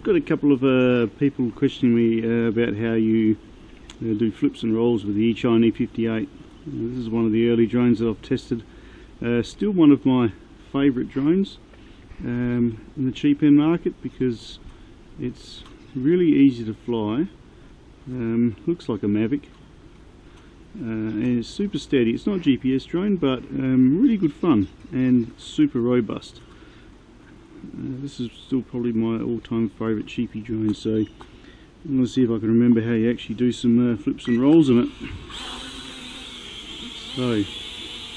I've got a couple of people questioning me about how you do flips and rolls with the Eachine E58. This is one of the early drones that I've tested. Still one of my favourite drones in the cheap end market because it's really easy to fly. Looks like a Mavic, and it's super steady. It's not a GPS drone, but really good fun and super robust. This is still probably my all-time favourite cheapy drone, so I'm going to see if I can remember how you actually do some flips and rolls on it. So,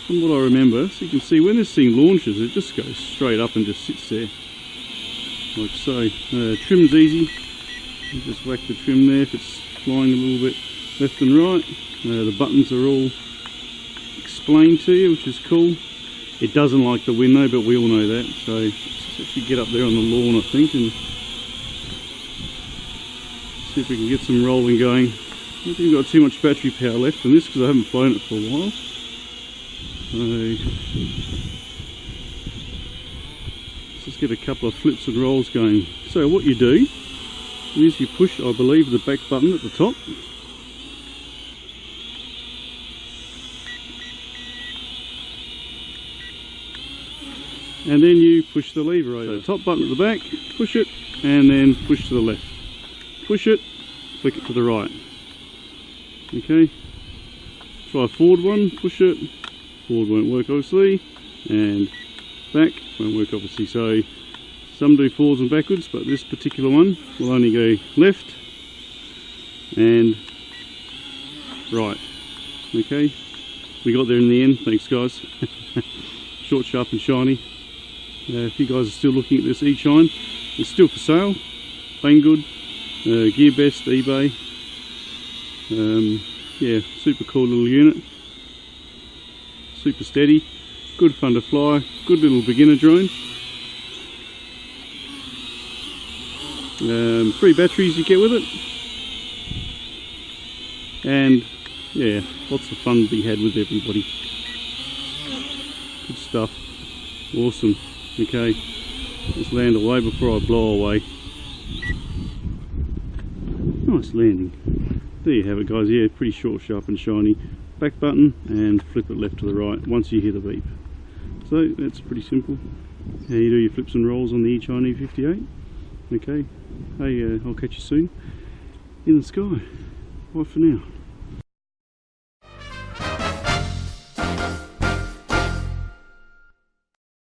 from what I remember, so you can see when this thing launches, it just goes straight up and just sits there, like so. Trim's easy. You just whack the trim there if it's flying a little bit left and right. The buttons are all explained to you, which is cool. It doesn't like the wind though, but we all know that, so let's actually get up there on the lawn, I think, and see if we can get some rolling going. I don't think we've got too much battery power left in this because I haven't flown it for a while. So let's just get a couple of flips and rolls going. So what you do is you push, I believe, the back button at the top. And then you push the lever over. So top button at the back, push it, and then push to the left. Push it, flick it to the right. Okay. Try a forward one, push it. Forward won't work obviously, and back won't work obviously. So some do forwards and backwards, but this particular one will only go left and right. Okay. We got there in the end. Thanks guys. Short, sharp and shiny. If you guys are still looking at this Eachine, it's still for sale. Banggood, GearBest, eBay. Yeah, super cool little unit. Super steady, good fun to fly, good little beginner drone. 3 batteries you get with it. And yeah, lots of fun to be had with everybody. Good stuff. Awesome. Okay, let's land away before I blow away. Nice landing. There you have it guys. Yeah, pretty short, sharp and shiny. Back button and flip it left to the right once you hear the beep. So that's pretty simple. How you do your flips and rolls on the Eachine E58. Okay, hey, I'll catch you soon in the sky. Bye for now.